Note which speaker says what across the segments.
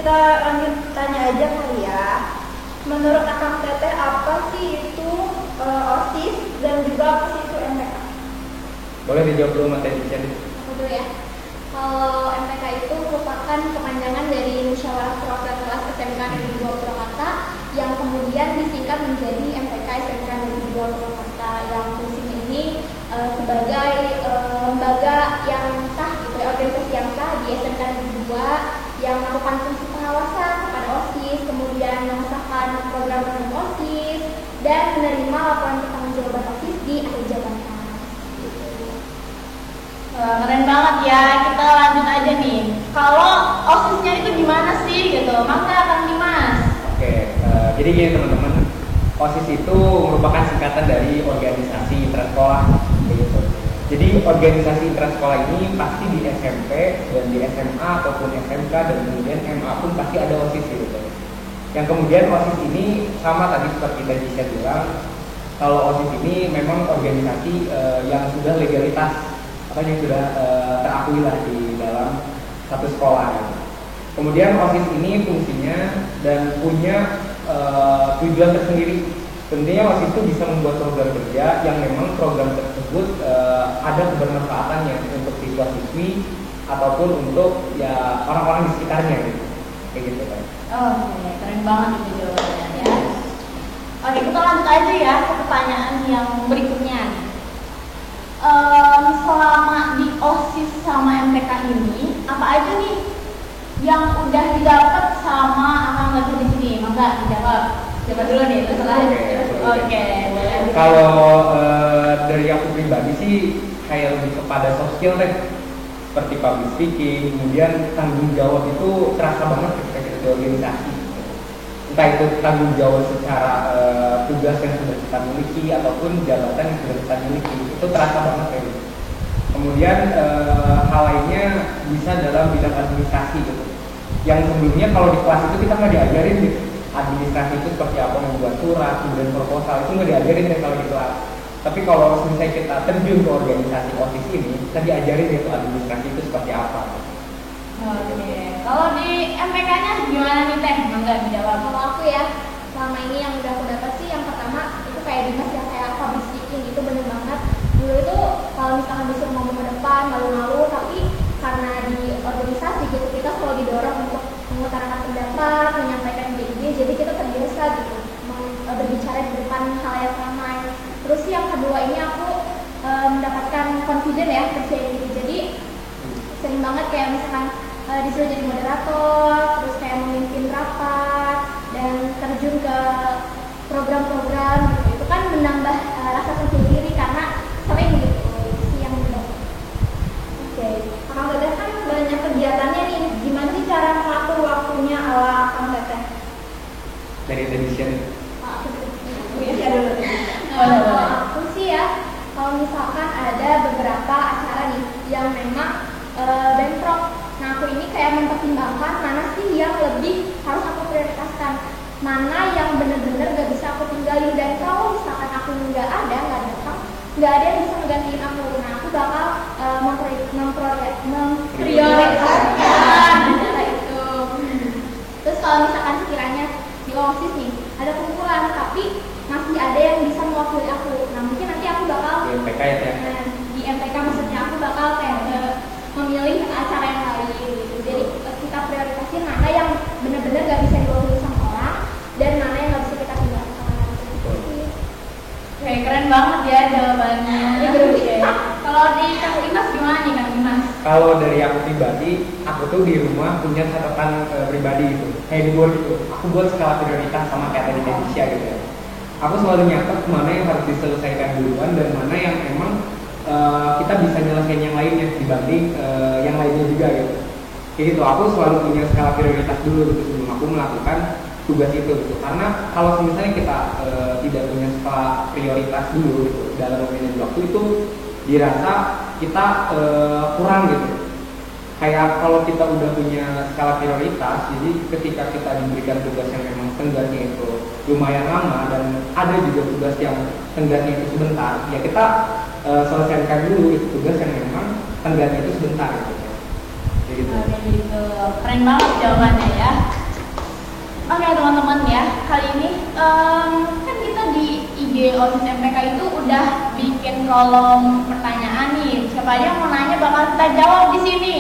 Speaker 1: kita lanjut tanya aja kali ya. Menurut Akang Teteh apa sih itu OSIS dan juga apa sih itu MPK?
Speaker 2: Boleh dijawab dulu Mas Teddy.
Speaker 3: Aku dulu ya. Kalau MPK itu merupakan kepanjangan dari Musyawarah Perwakilan Kelas SMK Negeri 2 Purwakarta yang kemudian disingkat menjadi MPK SMK Negeri 2 Purwakarta, yang fungsinya ini sebagai lembaga yang sah gitu ya, organisasi yang sah di SMK Negeri 2 yang melakukan fungsi pengawasan kepada OSIS, kemudian mengesahkan program-program OSIS dan menerima laporan pertanggungjawaban OSIS di akhir jabatan.
Speaker 4: Keren banget ya, kita lanjut aja nih. Kalau OSIS-nya itu gimana sih gitu? Maka Kang Dimas.
Speaker 2: Oke, jadi gini teman-teman, OSIS itu merupakan singkatan dari organisasi intrasekolah, begitu. Jadi organisasi intrasekolah ini pasti di SMP dan di SMA ataupun SMK dan kemudian MA pun pasti ada OSIS gitu. Yang kemudian OSIS ini sama tadi seperti tadi saya bilang, kalau OSIS ini memang organisasi yang sudah legalitas atau yang sudah terakui lah di dalam satu sekolah. Gitu. Kemudian OSIS ini fungsinya dan punya tujuan tersendiri. Tentunya OSIS itu bisa membuat program kerja yang memang program tersebut ada kebermanfaatannya untuk siswa-siswi ataupun untuk ya orang-orang di sekitarnya gitu. Kayak gitu kan.
Speaker 4: Oke, keren banget itu jawabannya ya. Oke, kita lanjut aja ya ke pertanyaan yang berikutnya. Selama di OSIS sama MPK ini, apa aja nih yang udah didapat sama Akang Teteh di sini? Mangga dijawab. Coba dulu nih, terserah. Oke.
Speaker 2: Kalau dari aku pribadi sih kayak lebih kepada soft skill deh, seperti public speaking, kemudian tanggung jawab itu terasa banget ketika kita di organisasi. Entah itu tanggung jawab secara tugas yang sudah kita miliki ataupun jabatan yang sudah kita miliki, itu terasa banget kayak gitu. Kemudian hal lainnya bisa dalam bidang administrasi gitu. Yang sebelumnya kalau di kelas itu kita nggak diajarin gitu. Administrasi itu seperti apa, membuat surat, kemudian proposal, itu nggak diajarin deh kalau di kelas. Tapi kalau misalnya kita terjun ke organisasi OSIS ini, kita diajarin itu administrasi itu seperti apa.
Speaker 4: Oke. Kalau di MPK-nya gimana nih Teh? Mangga dijawab.
Speaker 3: Kalau aku ya, selama ini yang udah aku dapat sih yang pertama itu kayak Dimas ya, kayak public speaking itu bener banget. Dulu itu kalau misalkan disuruh ngomong ke depan malu-malu, tapi karena di organisasi gitu kita selalu didorong untuk mengutarakan pendapat, menyampaikan ide, jadi kita terbiasa gitu berbicara di depan halayak ramai. Terus yang kedua ini aku mendapatkan confident ya, percaya diri. Jadi sering banget kayak misalkan disuruh jadi moderator, terus kayak memimpin rapat dan terjun ke program-program gitu. Itu kan menambah rasa percaya diri karena sering gitu. Itu sih yang mendapat.
Speaker 1: Oke, Akang Teteh kan banyak kegiatannya nih. Gimana sih cara mengatur waktunya ala Akang Teteh?
Speaker 2: Dari edition.
Speaker 3: Kalau aku sih ya, kalau misalkan ada beberapa acara nih yang memang bentrok. Nah aku ini kayak mempertimbangkan mana sih yang lebih harus aku prioritaskan, mana yang bener-bener gak bisa aku tinggalin, dan kalau misalkan aku nggak datang, nggak ada yang bisa menggantiin aku. Nah aku bakal memprioritaskan acara itu. Terus kalau misalkan sekiranya di OSIS nih ada kumpulan tapi masih ada yang bisa mewakili aku, nah mungkin nanti aku bakal
Speaker 2: Di MPK ya.
Speaker 3: di MPK maksudnya aku bakal kayak memilih acara yang lain gitu. Jadi kita prioritasin mana yang benar-benar gak bisa diwakili sama orang dan mana yang gak bisa kita tinggalkan.
Speaker 4: Oke, keren banget ya jawabannya. Oke. Kalau di Kang Dimas gimana nih Kang Dimas?
Speaker 2: Kalau dari aku pribadi, aku tuh di rumah punya catatan pribadi gitu, kayak di board gitu. Aku buat skala prioritas sama kayak tadi Indonesia gitu ya. Aku selalu nyatet mana yang harus diselesaikan duluan dan mana yang emang kita bisa nyelesain yang lainnya dibanding yang lainnya juga gitu. Kayak gitu, aku selalu punya skala prioritas dulu gitu sebelum aku melakukan tugas itu gitu. Karena kalau misalnya kita tidak punya skala prioritas dulu gitu dalam memanage waktu, itu dirasa kita kurang gitu. Kayak kalau kita udah punya skala prioritas, jadi ketika kita diberikan tugas yang memang tenggatnya itu lumayan lama dan ada juga tugas yang tenggatnya itu sebentar, ya kita selesaikan dulu itu tugas yang memang tenggatnya itu sebentar gitu. Jadi gitu.
Speaker 4: Oke gitu. keren banget jawabannya ya. Oke teman-teman ya, kali ini kan kita di IG OSIS MPK itu udah bikin kolom pertanyaan nih. Siapa aja yang mau nanya bakal kita jawab di sini.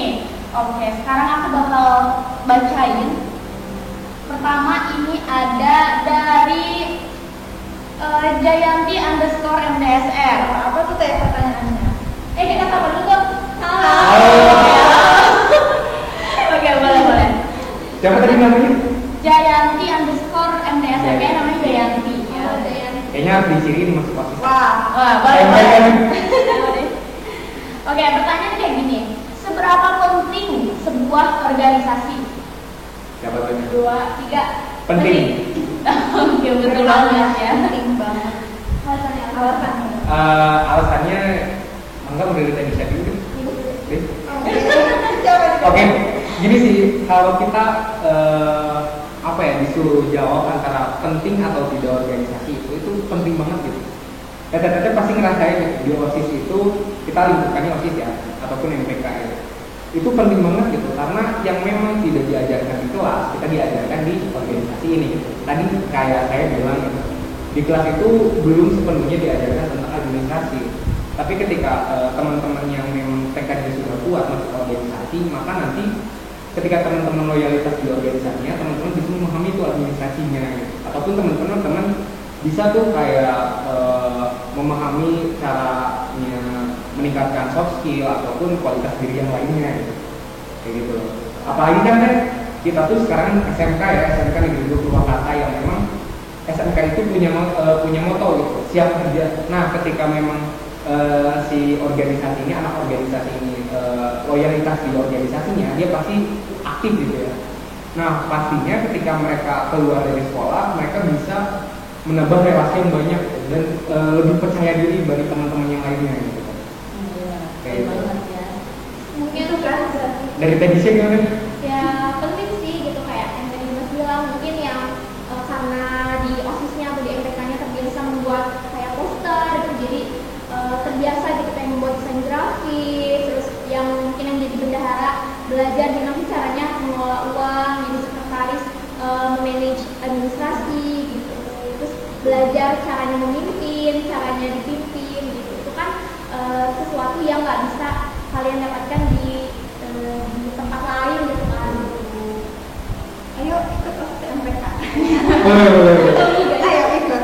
Speaker 4: Oke, sekarang aku bakal bacain. Pertama ini ada dari Jayanti _ MDSR.
Speaker 1: Apa tuh teh pertanyaannya?
Speaker 4: Kita sapa dulu dong.
Speaker 2: Halo.
Speaker 4: Oke, boleh.
Speaker 2: Siapa tadi namanya?
Speaker 4: Jayanti _ MDSR, kayak namanya Jayanti ya.
Speaker 2: Kayaknya harus diisirin masuk OSIS.
Speaker 4: Wah, boleh. Oke, pertanyaan kayak gini. Seberapa penting sebuah organisasi?
Speaker 2: Siapa tanya?
Speaker 4: 2, 3.
Speaker 2: Penting.
Speaker 4: Oke, betul banget ya.
Speaker 1: Penting banget. Alasannya.
Speaker 2: Alasannya Mangga udah ditanya bisa dulu. Oke, gini sih, kalau kita disuruh jawab antara penting atau tidak organisasi itu penting banget gitu. Teteh pasti ngerasain di OSIS itu kita lingkupannya OSIS ya, ataupun MPK ya. Itu penting banget gitu, karena yang memang tidak diajarkan di kelas, kita diajarkan di organisasi ini gitu. Tadi kayak saya bilang gitu, di kelas itu belum sepenuhnya diajarkan tentang administrasi. Tapi ketika teman-teman yang memang tekadnya sudah kuat masuk organisasi, maka nanti ketika teman-teman loyalitas di organisasinya, teman-teman bisa memahami itu administrasinya gitu. Ataupun teman-teman bisa tuh kayak memahami caranya meningkatkan soft skill ataupun kualitas diri yang lainnya gitu. Kayak gitu. Apalagi kan kita tuh sekarang SMK ya, SMK Negeri 2 Purwakarta yang memang SMK itu punya moto gitu, siap kerja. Nah, ketika memang si organisasi ini, anak organisasi ini loyalitas di organisasinya, dia pasti aktif gitu ya. Nah, pastinya ketika mereka keluar dari sekolah, mereka bisa menambah relasi yang banyak dan lebih percaya diri dari teman-teman yang lainnya gitu.
Speaker 4: Kayak banget ya.
Speaker 3: Mungkin kan
Speaker 2: Dari tadi sih gimana?
Speaker 3: ya penting sih gitu, kayak yang tadi Mas bilang, mungkin yang karena di OSIS-nya atau di MPK-nya terbiasa membuat kayak poster gitu, jadi terbiasa gitu kayak membuat desain grafis, terus yang mungkin yang jadi bendahara belajar gimana sih caranya mengelola uang, jadi sekretaris memanage administrasi gitu, terus belajar caranya memimpin, caranya dipimpin gitu. Itu kan sesuatu yang nggak bisa kalian dapatkan di tempat lain gitu kan.
Speaker 1: Ayo ikut OSIS MPK.
Speaker 2: Boleh.
Speaker 1: Ayo ikut.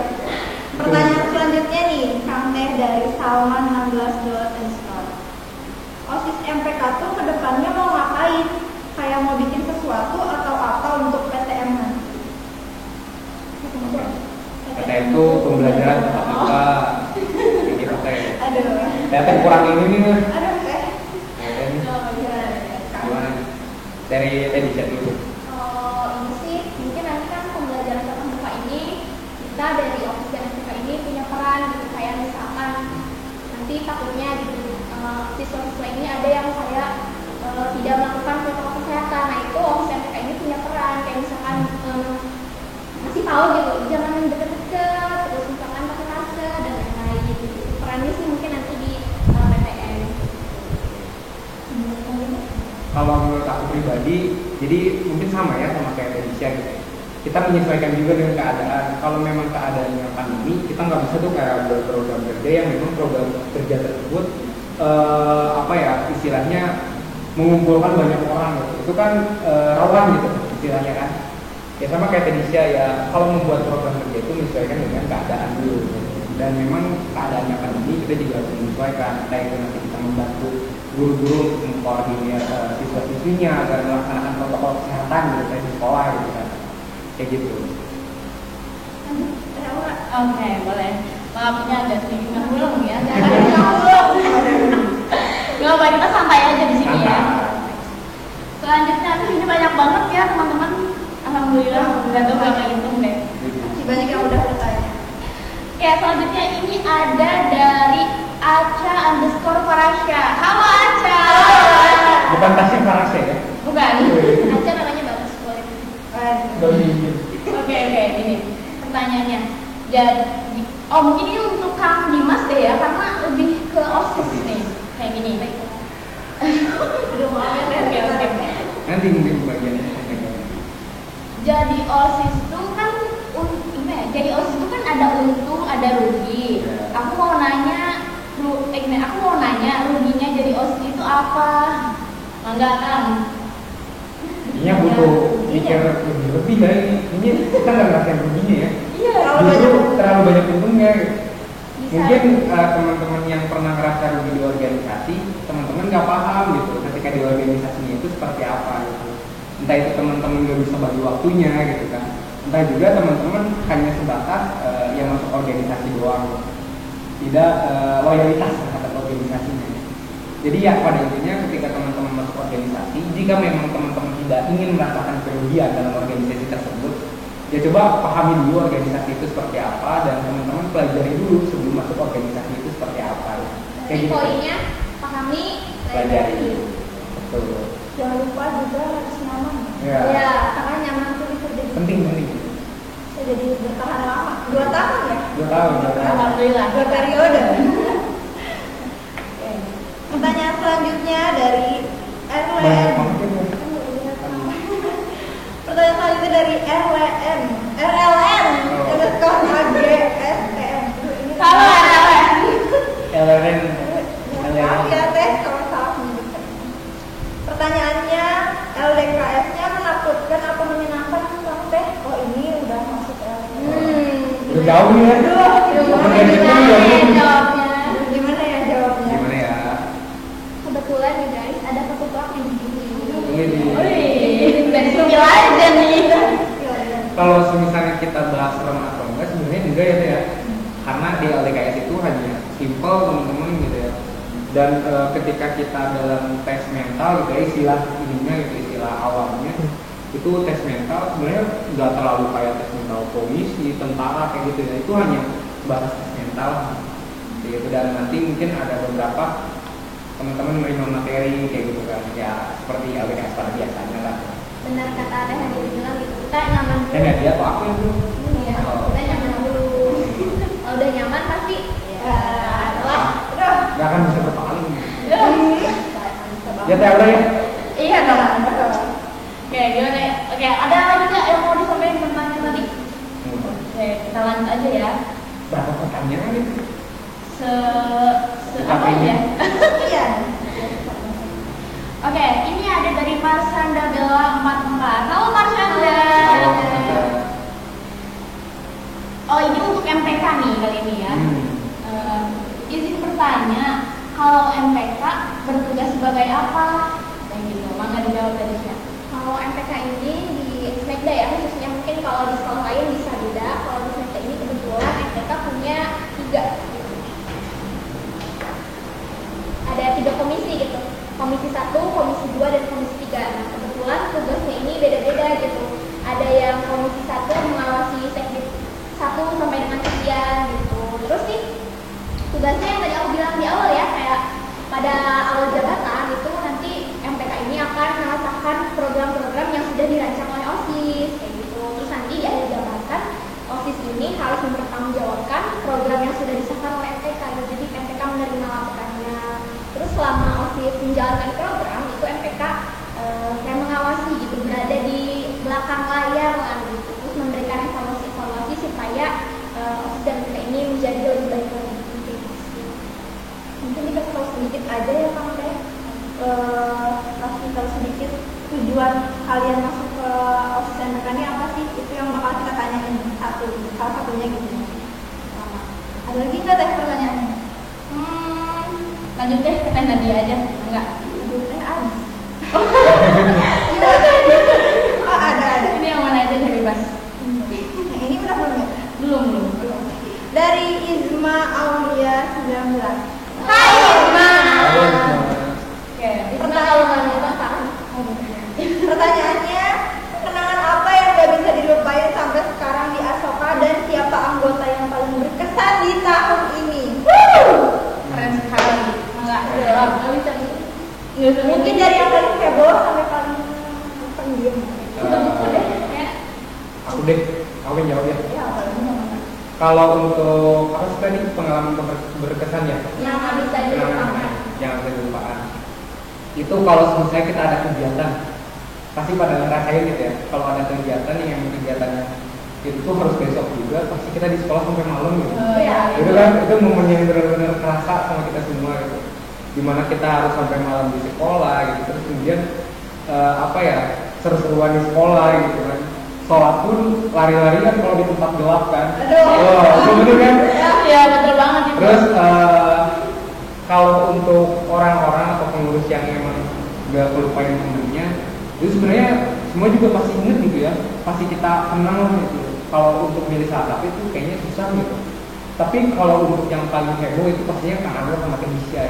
Speaker 1: Pertanyaan selanjutnya nih, Kang Teh dari Salman 16. OSIS MPK tuh kedepannya mau ngapain? Kayak mau bikin sesuatu atau apa untuk PTM nanti?
Speaker 2: PTM itu pembelajaran tatap muka. Kayak gitu teh.
Speaker 1: Aduh.
Speaker 2: Teteh kurang ini nih mas.
Speaker 1: Aduh Teh.
Speaker 2: Gimana? Dari tadi chat dulu.
Speaker 3: Ini sih mungkin nanti kan pembelajaran tatap muka ini kita dari OSIS dan MPK ini punya peran gitu, kayak misalkan nanti takutnya gitu siswa-siswa ini ada yang kayak tidak melakukan protokol kesehatan. Nah itu OSIS MPK ini punya peran, kayak misalkan masih tahu gitu jangan deket-deket, terus misalkan pakai masker dan lain-lain gitu. Perannya sih mungkin nanti di PTN.
Speaker 2: Kalau menurut aku pribadi, jadi mungkin sama ya sama kayak Denisha gitu. Kita menyesuaikan juga dengan keadaan. Kalau memang keadaannya pandemi, kita nggak bisa tuh kayak buat program kerja yang memang program kerja tersebut istilahnya mengumpulkan banyak orang gitu. Itu kan rawan gitu istilahnya kan. Ya sama kayak Denisha ya, kalau membuat program kerja itu menyesuaikan dengan keadaan dulu. Dan memang keadaannya pandemi, kita juga harus menyesuaikan. Entah itu nanti kita membantu guru-guru untuk mengkoordinir siswa-siswinya agar melaksanakan protokol kesehatan gitu di sekolah gitu kan. Kayak gitu.
Speaker 4: Oke, boleh. Maafnya agak sedikit ngulung ya. Gak apa, kita santai aja di sini ya. Selanjutnya tuh ini banyak banget ya teman-teman. Alhamdulillah, nggak tahu berapa hitung deh.
Speaker 1: Masih banyak yang udah bertanya.
Speaker 4: Ya, selanjutnya ini ada dari Aca _ Farasya. Halo Aca.
Speaker 2: Bukan tasnya Farasya ya?
Speaker 4: Bukan.
Speaker 3: Aja namanya bagus boleh.
Speaker 4: Oke, ini pertanyaannya. Jadi, mungkin ini untuk Kang Dimas deh ya, karena lebih ke OSIS nih. Kayak gini.
Speaker 1: Aduh maaf ya Teh.
Speaker 2: Nanti nanti mungkin bagiannya.
Speaker 4: Jadi OSIS itu kan gimana ya? Jadi OSIS itu kan ada untung, ada rugi.
Speaker 2: Ya.
Speaker 4: Aku mau nanya ruginya jadi OSIS itu apa? Enggak kan?
Speaker 2: Ini butuh pikir lebih dari ini kita nggak ngerasain ruginya ya.
Speaker 4: Iya.
Speaker 2: Justru terlalu banyak untungnya.
Speaker 4: Bisa.
Speaker 2: Mungkin teman-teman yang pernah ngerasa rugi di organisasi, teman-teman nggak paham gitu ketika di organisasinya itu seperti apa gitu. Entah itu teman-teman nggak bisa bagi waktunya gitu kan. Entah juga teman-teman hanya sebatas yang masuk organisasi doang, tidak loyalitas terhadap organisasinya. Jadi ya pada intinya ketika teman-teman masuk organisasi, jika memang teman-teman tidak ingin merasakan kerugian dalam organisasi tersebut, ya coba pahami dulu organisasi itu seperti apa dan teman-teman pelajari dulu sebelum masuk organisasi itu seperti apa.
Speaker 3: Jadi
Speaker 2: gitu.
Speaker 3: poinnya pahami,
Speaker 2: Pelajari. Betul.
Speaker 1: Jangan lupa juga harus nyaman.
Speaker 2: Ya.
Speaker 3: Ya, karena nyaman itu bisa jadi
Speaker 2: Penting.
Speaker 1: Saya jadi bertahan lama. 2 tahun ya?
Speaker 2: 2 tahun.
Speaker 4: Alhamdulillah.
Speaker 1: 2 periode. Pertanyaan selanjutnya dari
Speaker 2: Banyak
Speaker 1: RLN.
Speaker 2: banget ya.
Speaker 1: Pertanyaan selanjutnya dari RLN. underscore AGSTM.
Speaker 4: Halo,
Speaker 2: LRN.
Speaker 1: Maaf ya teh kalau salah menyebutkan. Pertanyaannya, LDKS-nya menakutkan apa menyenangkan Bang Teh? Oh ini udah masuk
Speaker 2: Udah jauh nih ya.
Speaker 1: Gimana ya jawabnya?
Speaker 2: Gimana ya?
Speaker 3: kebetulan nih guys ada satu topik di sini.
Speaker 4: Dari sini aja nih.
Speaker 2: Kalau misalnya kita bahas serem atau enggak sebenarnya enggak ya Teh ya. Karena di LDKS itu hanya simple teman-teman gitu ya. Dan ketika kita dalam tes mental gitu ya, istilah ininya gitu, istilah awalnya itu tes mental sebenarnya nggak terlalu kayak tes mental polisi, tentara kayak gitu ya. Itu hanya bahas tes mental gitu. Dan nanti mungkin ada beberapa teman-teman menerima materi kayak gitu kan ya seperti LDKS pada biasanya lah.
Speaker 3: Benar kata ada yang bilang gitu, kita nyaman dulu.
Speaker 2: Ya dia apa aku yang dulu?
Speaker 3: Iya, kita nyaman dulu. Kalau udah nyaman pasti
Speaker 1: Aduh.
Speaker 2: Nggak akan bisa berpaling. Ya Teh udah ya.
Speaker 4: Iya dong. Oke, gimana ya? Oke, ada lagi nggak yang mau disampaikan tentang tadi? Oke, kita lanjut aja ya.
Speaker 2: Berapa pertanyaan itu?
Speaker 4: Apa ya?
Speaker 1: Iya.
Speaker 4: Oke, ini ada dari Marsanda Bella 44. Halo Marsanda. Oh, ini untuk MPK nih kali ini ya. Izin bertanya, kalau MPK bertugas sebagai apa? Kayak gitu, mangga dijawab dari siapa?
Speaker 3: Kalau MPK ini di Smekda ya, khususnya mungkin kalau di sekolah lain bisa beda. Kalau di Smekda ini kebetulan MPK punya 3 ada 3 komisi gitu. Komisi 1, komisi 2, dan komisi 3. Nah, kebetulan tugasnya ini beda-beda gitu. Ada yang komisi 1 mengawasi sekdit 1 sampai dengan sekian gitu. Terus sih tugasnya yang tadi aku bilang di awal ya, kayak pada awal jabatan itu nanti MPK ini akan merasakan program-program yang sudah dirancang oleh OSIS kayak gitu. Terus nanti di akhir jabatan OSIS ini harus mempertanggungjawabkan program yang sudah disahkan oleh MPK. Jadi MPK menerima laporannya. Terus selama OSIS menjalankan program itu MPK kayak mengawasi gitu, berada di belakang layar lah gitu. Terus memberikan evaluasi supaya OSIS dan MPK ini menjadi lebih baik lagi.
Speaker 1: Mungkin dikasih tahu sedikit aja ya Kang Teh. Kasih tahu sedikit tujuan kalian masuk ke OSIS MPK ini apa sih? Itu yang bakal kita tanyain salah satunya gitu. Ada lagi nggak Teh pertanyaannya?
Speaker 4: Lanjut deh ke teh Nadia aja. Enggak.
Speaker 1: Aduh, Teh habis.
Speaker 4: Oh, ada. Ini yang mana aja deh bebas.
Speaker 1: Yang ini udah belum ya?
Speaker 4: Belum.
Speaker 1: Dari Izma Aulia 19.
Speaker 4: Hai Irma.
Speaker 3: Oke, pertanyaan
Speaker 1: Pertanyaannya, kenangan apa yang gak bisa dilupain sampai sekarang di Asoka dan siapa anggota yang paling berkesan di tahun ini?
Speaker 4: Keren sekali. Enggak. Enggak bisa.
Speaker 1: Mungkin dari yang paling heboh sampai paling pendiam.
Speaker 2: Aku deh, aku yang jawab ya.
Speaker 1: Ya, paling
Speaker 2: Kalau untuk apa sih tadi pengalaman berkesan ya?
Speaker 3: yang nggak bisa dilupakan.
Speaker 2: Yang bisa dilupakan. Itu kalau misalnya kita ada kegiatan pasti pada ngerasain gitu ya. Kalau ada kegiatan yang kegiatannya itu tuh harus besok juga, pasti kita di sekolah sampai malam gitu. Itu kan itu momen yang benar-benar kerasa sama kita semua gitu. Dimana kita harus sampai malam di sekolah gitu, terus kemudian apa ya, seru-seruan di sekolah gitu kan. Sholat pun lari-larian kalau di tempat gelap kan. Oh, itu betul kan?
Speaker 4: Iya, betul banget itu.
Speaker 2: Terus kalau untuk orang-orang atau pengurus yang emang gak kelupain temennya, itu sebenarnya semua juga pasti inget gitu ya, pasti kita kenal gitu. Kalau untuk milih salah itu kayaknya susah gitu. Tapi kalau untuk yang paling heboh itu pastinya Kang Anwar sama Teh Misha.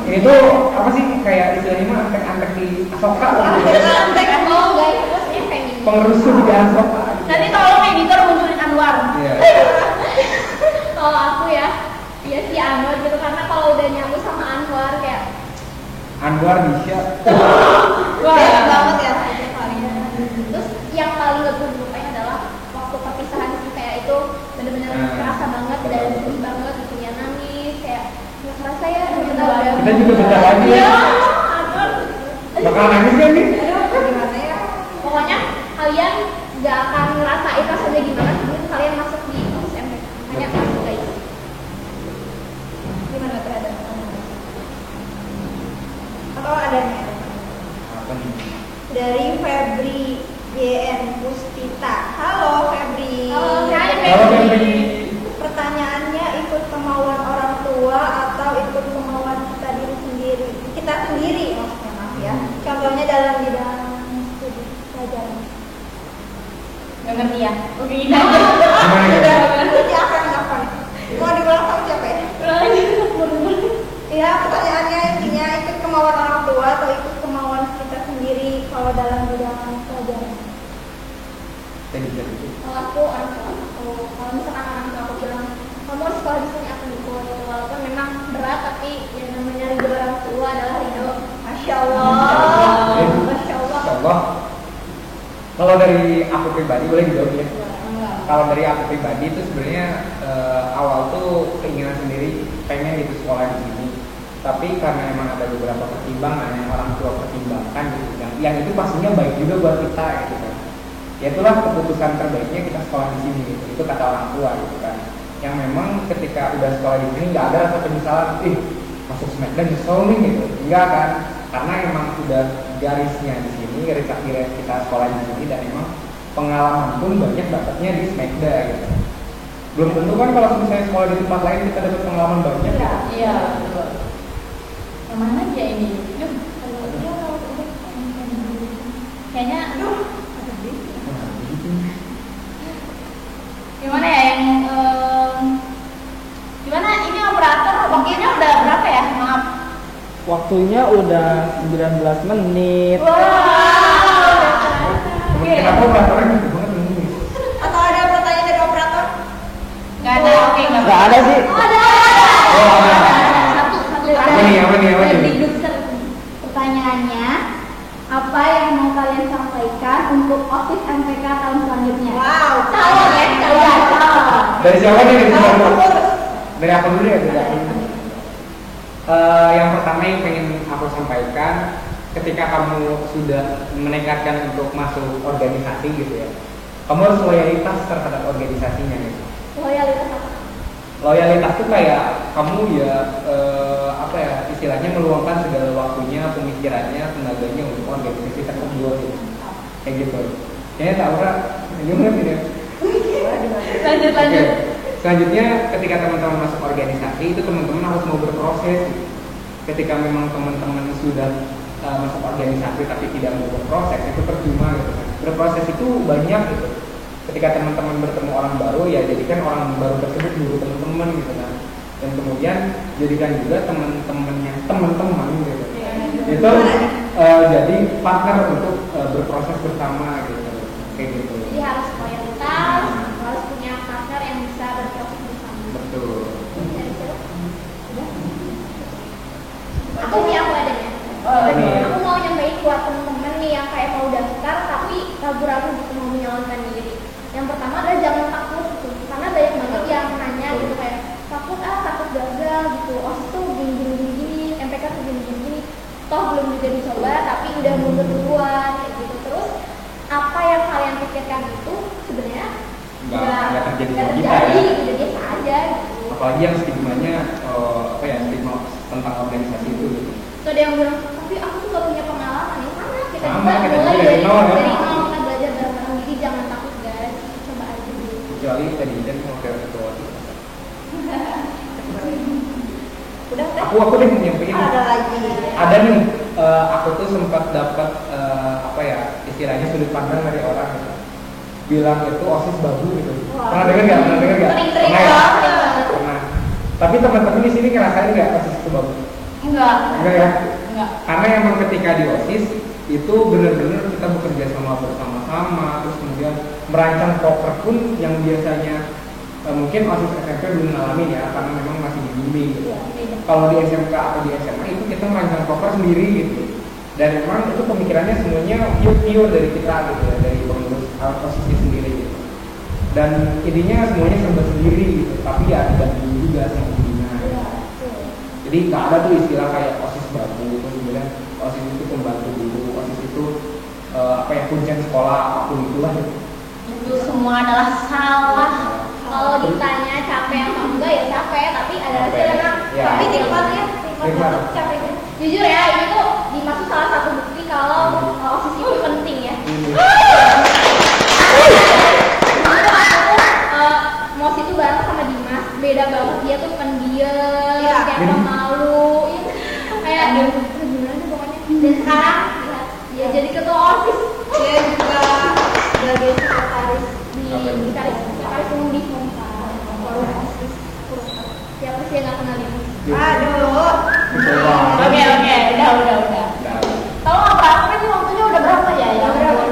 Speaker 2: Itu apa sih, kayak istilahnya mah antek-antek di Asoka gitu. Pengurus tuh di Asoka.
Speaker 4: Nanti tolong editor munculin Anwar.
Speaker 2: Iya.
Speaker 3: Kalau aku ya si Anwar gitu, karena kalau udah nyambung sama Anwar kayak
Speaker 2: Anwar Misha.
Speaker 3: beda banget ya. Terus yang paling gak gue lupain adalah waktu perpisahan sih, kayak itu bener-bener kerasa banget dan sedih banget gitu ya, nangis kayak nggak kerasa ya kita udah.
Speaker 2: Kita juga bentar lagi ya. Bakal nangis kan nih?
Speaker 1: Gimana ya?
Speaker 3: Pokoknya kalian gak akan ngerasain rasanya gimana sebelum kalian masuk di SMPK. Hanya masuk guys.
Speaker 1: Gimana terhadap atau adanya?
Speaker 2: Apa nih?
Speaker 1: Dari Febri JN Puspita. Halo Febri.
Speaker 3: Halo, hai,
Speaker 2: Kalau Febri.
Speaker 1: Pertanyaannya, ikut kemauan orang tua atau ikut kemauan kita diri sendiri? Kita sendiri maksudnya, maaf ya. Contohnya dalam bidang studi pelajaran.
Speaker 4: Gak ngerti ya? Oke, ini aja.
Speaker 2: Gimana ya?
Speaker 1: Nanti akan apa nih? Mau diulang sama siapa ya? Iya, pertanyaannya intinya ikut kemauan orang tua atau ikut kemauan kita sendiri kalau dalam bidang pelajaran.
Speaker 2: Jadi.
Speaker 3: Kalau aku orang tua, kalau misalkan orang tua aku bilang kamu harus sekolah di sini, aku ikut gitu. Walaupun memang berat, tapi yang namanya ridho orang tua adalah ridho.
Speaker 1: Masya Allah. Masya Allah.
Speaker 2: Insya Allah. Kalau dari aku pribadi boleh dijawab ya. Kalau dari aku pribadi itu sebenarnya awal tuh keinginan sendiri pengen gitu sekolah di sini. Tapi karena emang ada beberapa pertimbangan yang orang tua pertimbangkan gitu kan, yang itu pastinya baik juga buat kita gitu kan. Ya itulah keputusan terbaiknya kita sekolah di sini gitu. Itu kata orang tua gitu kan. Yang memang ketika udah sekolah di sini nggak ada rasa penyesalan, masuk Smackdown nyesel nih gitu. Enggak kan? Karena emang udah garisnya di sini, garis akhirnya kita sekolah di sini, dan emang pengalaman pun banyak dapatnya di Smackdown gitu. Belum tentu kan kalau misalnya sekolah di tempat lain kita dapat pengalaman banyak. Gitu.
Speaker 4: Iya, betul. Yang mana dia ini? Yuk. Kayaknya gimana ya yang gimana ini operator waktunya udah berapa ya? Maaf.
Speaker 5: Waktunya udah 19 menit.
Speaker 2: Kenapa operatornya gitu banget ini?
Speaker 1: Atau ada pertanyaan dari operator?
Speaker 4: Nggak ada, oke nggak
Speaker 5: Nggak ada sih.
Speaker 2: Oh, ada.
Speaker 3: Satu
Speaker 2: Apa nih?
Speaker 1: Pertanyaannya, apa yang mau kalian sampaikan untuk OSIS MPK tahun selanjutnya? Wow,
Speaker 3: Calon ya, calon.
Speaker 2: Dari siapa nih? Dari aku dulu ya. Yang pertama yang pengen aku sampaikan, ketika kamu sudah menekatkan untuk masuk organisasi gitu ya, kamu harus loyalitas terhadap organisasinya gitu.
Speaker 3: Loyalitas apa?
Speaker 2: Loyalitas itu kayak kamu ya apa ya, istilahnya meluangkan segala waktunya, pemikirannya, tenaganya untuk organisasi tersebut gitu. Kayak gitu. Kayaknya tak ora, gimana sih ya?
Speaker 4: Lanjut.
Speaker 2: Oke. Selanjutnya ketika teman-teman masuk organisasi itu teman-teman harus mau berproses. Ketika memang teman-teman sudah masuk organisasi tapi tidak mau berproses, itu percuma gitu kan. Berproses itu banyak gitu. Ketika teman-teman bertemu orang baru, ya jadikan orang baru tersebut guru teman-teman gitu kan. Dan kemudian jadikan juga teman-temannya teman-teman gitu. Itu jadi partner untuk berproses bersama gitu. Kayak gitu.
Speaker 3: Jadi harus loyalitas, harus punya partner yang bisa berproses bersama.
Speaker 2: Betul.
Speaker 3: Dari siapa? Udah? Aku ada ya.
Speaker 2: Ini.
Speaker 3: Aku mau nyampein buat temen-temen nih yang kayak mau daftar tapi ragu-ragu gitu mau menyalonkan diri. Yang pertama adalah jangan takut gitu, karena banyak banget yang nanya gitu kayak takut gagal gitu. OSIS tuh gini, MPK tuh gini. Toh belum juga dicoba tapi udah mundur duluan.
Speaker 2: nggak terjadi sama kita
Speaker 3: terjadi,
Speaker 2: ya.
Speaker 3: udah biasa aja gitu.
Speaker 2: Apalagi yang stigmanya apa ya, stigma tentang organisasi itu gitu.
Speaker 3: Terus ada yang bilang, tapi aku tuh gak punya pengalaman ya. Kita
Speaker 2: Sama,
Speaker 3: juga
Speaker 2: kita
Speaker 3: mulai
Speaker 2: juga dari nol, ya.
Speaker 3: dari nol, kita belajar bareng-bareng. Jadi jangan takut guys, coba aja dulu.
Speaker 2: Kecuali tadi dan mau ke ketua.
Speaker 1: Udah teh?
Speaker 2: Aku deh nyampein.
Speaker 1: Ada lagi.
Speaker 2: Ada nih, aku tuh sempat dapat apa ya, istilahnya sudut pandang dari orang gitu. Bilang itu OSIS babu gitu.
Speaker 1: Wah.
Speaker 2: Pernah dengar nggak?
Speaker 3: Sering-sering
Speaker 2: Pernah ya?
Speaker 3: banget.
Speaker 2: Pernah. Tapi teman-teman di sini ngerasain nggak OSIS itu babu?
Speaker 4: Enggak.
Speaker 2: Enggak ya?
Speaker 4: Enggak.
Speaker 2: Karena emang ketika di OSIS itu benar-benar kita bekerja sama bersama-sama, terus kemudian merancang proker pun yang biasanya mungkin OSIS SMP belum ngalamin ya, karena memang masih dibimbing gitu. Kalau di SMK atau di SMA itu kita merancang proker sendiri gitu. Dan memang itu pemikirannya semuanya pure dari kita gitu ya, dari pengurus OSIS sendiri gitu. Dan idenya semuanya serba sendiri gitu, tapi ya dibantu juga sama pembina. Jadi nggak ada tuh istilah kayak OSIS babu itu, kemudian OSIS itu pembantu dulu, OSIS itu apa ya, kuncian sekolah apapun itulah.
Speaker 4: Itu semua adalah salah.
Speaker 3: Kalau ditanya capek apa enggak ya capek, tapi ada hasilnya.
Speaker 2: Ya.
Speaker 1: Tapi nikmatnya, nikmat
Speaker 2: Nikmat.
Speaker 1: banget capeknya.
Speaker 3: Jujur ya, ini tuh dimaksud salah satu bukti kalau OSIS itu penting ya. Mos itu bareng sama Dimas, beda banget, dia tuh pendiam,
Speaker 1: Iya.
Speaker 3: kayak pemalu, ya, kayak gimana pokoknya. Dan sekarang lihat, dia jadi ketua OSIS
Speaker 1: Dia juga sebagai sekretaris
Speaker 3: di sekretaris umum di forum OSIS. Siapa sih yang nggak kenal Dimas?
Speaker 1: Aduh.
Speaker 4: Oke, udah. Tahu nggak berapa kan waktunya udah berapa ya? Ya
Speaker 3: Berapa?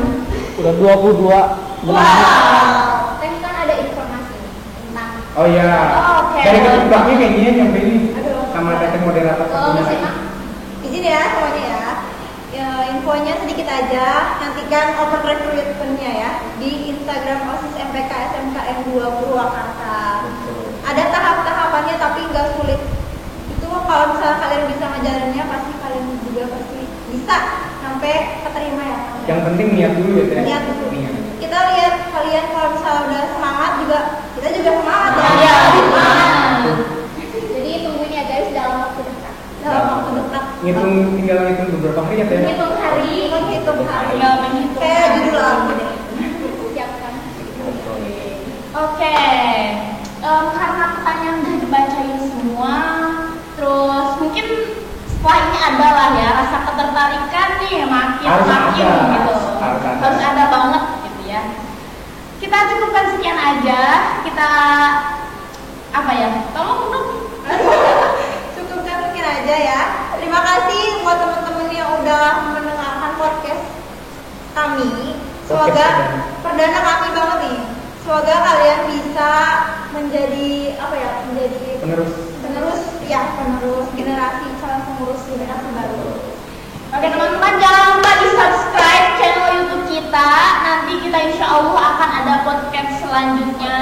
Speaker 5: Udah 22 menit.
Speaker 3: Tapi kan ada informasi tentang
Speaker 2: Oh iya.
Speaker 4: Oke.
Speaker 2: Dari ketuanya kayaknya nyampe ini
Speaker 1: Aduh.
Speaker 2: sama teten moderator
Speaker 3: kalau
Speaker 2: satunya
Speaker 3: masih
Speaker 2: lagi.
Speaker 1: Izin ya semuanya ya. Infonya sedikit aja. Nantikan open recruitment-nya ya di Instagram OSIS MPK SMKN 2 Purwakarta. Ada tahap-tahapannya tapi nggak sulit. Itu kalau misalnya kalian bisa ngajarinnya pasti kalian juga pasti bisa sampai keterima ya.
Speaker 2: Yang penting niat dulu ya Teh.
Speaker 1: Niat dulu.
Speaker 2: Niat.
Speaker 1: Kita lihat kalian kalau misalnya udah semangat juga, kita juga semangat ya.
Speaker 4: Iya.
Speaker 3: jadi tungguin ya guys dalam waktu dekat.
Speaker 1: Dalam waktu dekat.
Speaker 2: Tinggal ngitung beberapa hari ya Teh.
Speaker 3: Hitung hari,
Speaker 1: Menghitung hari.
Speaker 4: Tinggal menghitung
Speaker 1: Kayak
Speaker 4: hari.
Speaker 1: judul lagu deh.
Speaker 3: siapkan.
Speaker 4: Oke. Karena pertanyaan udah dibacain semua, terus mungkin setelah ini adalah ya rasa ketertarikan nih makin
Speaker 2: Harus ada.
Speaker 4: gitu.
Speaker 2: Harus ada.
Speaker 4: Harus ada banget gitu ya. Kita cukupkan sekian aja. Kita apa ya? Tolong dong.
Speaker 1: Cukupkan mungkin aja ya. Terima kasih buat teman-teman yang udah mendengarkan podcast kami. Semoga perdana kami banget nih. Semoga kalian bisa menjadi apa ya? Menjadi
Speaker 2: Penerus.
Speaker 1: penerus generasi calon pengurus generasi baru.
Speaker 4: Oke teman-teman, jangan lupa di subscribe channel YouTube kita. Nanti kita insya Allah akan ada podcast selanjutnya.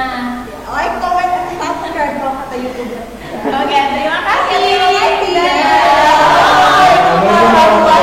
Speaker 1: Like, comment, dan subscribe kalau kata YouTuber.
Speaker 4: Oke, terima kasih.
Speaker 1: Terima kasih.
Speaker 4: Dadah.
Speaker 2: Waalaikumsalam.